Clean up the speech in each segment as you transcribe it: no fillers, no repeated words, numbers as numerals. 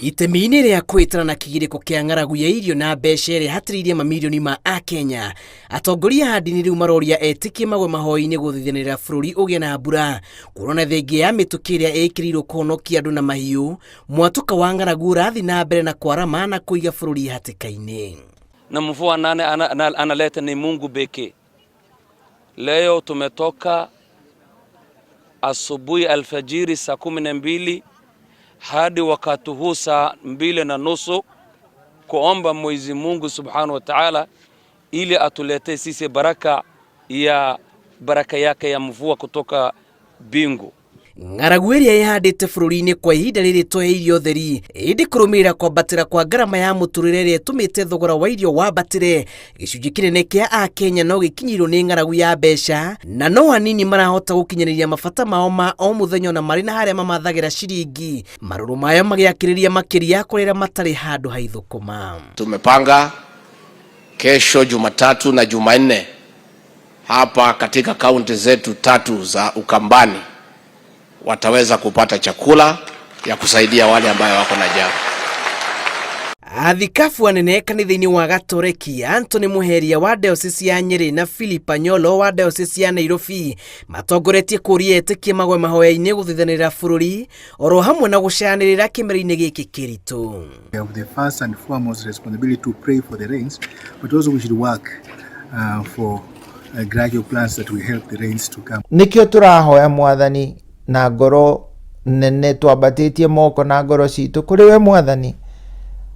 Itemi-inĩ rĩa kwĩtara na kĩgirĩko kĩa ng'aragu ya irio na mbeca ĩrĩa hatĩrĩirie mamirioni ma Akenya, atongoria a ndini rĩu maroria etĩkia magwe mahoya-inĩ gũthaithanĩrĩra bũrũri ũgĩe na mbura, kuona thengia ya mĩtũkĩ ĩrĩa ĩkĩrĩirwo kũhonokia andũ na mahiũ, mwatũka wa ng'aragu ũrathiĩ na mbere na kwarama na kũiga bũrũri hatĩka-inĩ. Na mvua nane analeta ni Mungu pekee. Leo tumetoka asubuhi alfajiri saa 12 hadi wakati huu saa 2:30 kuomba Mwenyezi Mungu Subhanahu wa Ta'ala ili atuletee sisi baraka yake ya mvua kutoka mbingu. Ng'aragu ĩrĩa ĩhandĩte bũrũri-inĩ kwa ihinda rĩrĩ to irio theri ĩndĩ kũrũmĩrĩra kwambatĩra kwa ngarama ya mũtũrĩre ĩrĩa ĩtũmĩte thogora wa irio wambatĩre, gĩcunjĩ kĩnene kĩa Akenya no gĩkinyĩrwo nĩ ng'aragu ya mbeca na no hanini marahota gũkinyanĩria mabata mao ma o mũthenya na marĩ na harĩa mamathagĩra ciringi, marũrũ mayo magĩakĩrĩria makĩria kũrĩa matarĩ handũ haithũkũma. Tumepanga kesho Jumatatu na Jumanne hapa katika kaunti zetu 3 za Ukambani wataweza kupata chakula ya kusaidia wale ambao wako na njaa. Athikabu anene kanitha-inĩ wa Gatoreki Anthony Muheria wa diocese ya Nyeri na Philip Anyolo wa diocese ya Nairobi matongoretie kũria etĩkia magwe mahoya-inĩ gũthaithanĩrĩra bũrũri oro hamwe na gũcanĩrĩra kĩmera-inĩ gĩkĩ kĩritũ. We have the first and foremost responsibility to pray for the rains, but also we should work for gradual plans that will help the rains to come. Nikio tũrahoya Mwathani na ngoro nene twambatĩtie moko na ngoro citũ kũrĩ we Mwathani,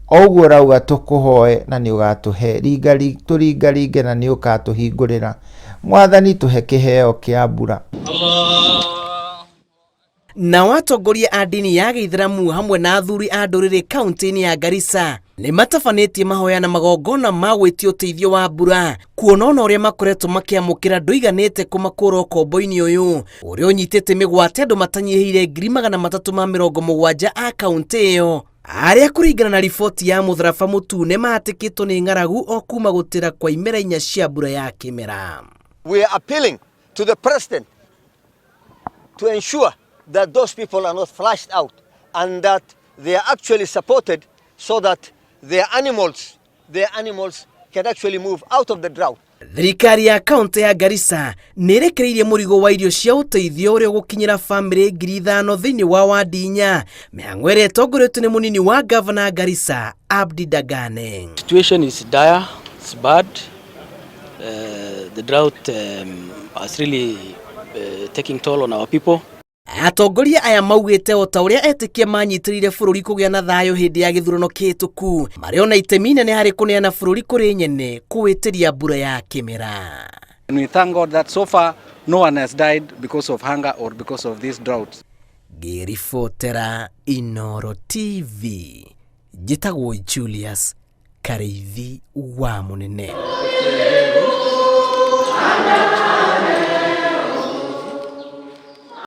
oguo rauga tũkũhoe na nĩ ũgatũhe, tũringaringe na nĩ ũgatũhingũrĩra. Mwathani tũhe kĩheo kĩa mbura. Na atongoria a ndini ya Gĩithĩramu hamwe na athuri a ndũrĩrĩ kaunti-inĩ ya Garissa nĩ matabanĩtie mahoya na magongona ma gwĩtia ũteithio wa mbura, kuona ũrĩa makoretwo makĩamũkĩra ndũiganĩte kũmakũra ũkombo-inĩ ũyũ ũrĩa ũnyitĩte mĩgwate andũ matanyihĩire 370,000 a kaunti ĩyo, arĩa kũringana na riboti ya mũtharaba mũtune mahatĩkĩtwo nĩ ng'aragu o kuma gũtĩra kwa imera 4 cia mbura ya kĩmera. We are appealing to the president to ensure that those people are not flushed out and that they are actually supported so that their animals can actually move out of the drought. Thirikari ya kaunti ya Garissa nĩ ĩrekereirie mũrigo wa irio cia ũteithio ũrĩa gũkinyĩra famĩlĩ 5,000 thĩinĩ wa wadi 4, mĩhang'o ĩrĩa ĩtongoretio nĩ mũnini wa governor Garissa Abdi Dagane. Situation is dire, it's bad. The drought has really taking toll on our people. Atongoria aya maugĩte o ta ũrĩa etĩkia manyitĩrĩire bũrũri kũgĩa na thayũ hĩndĩ ya gĩthurano kĩhĩtũku, marĩ ona itemi inene harĩ kũneana bũrũri kũrĩ nyene kũwĩtĩria mbura ya kĩmera. And we thank God that so far no one has died because of hunger or because of this drought. Ngĩribotera Inooro TV, njĩtagwo Julius Kareithi wa Mũnene.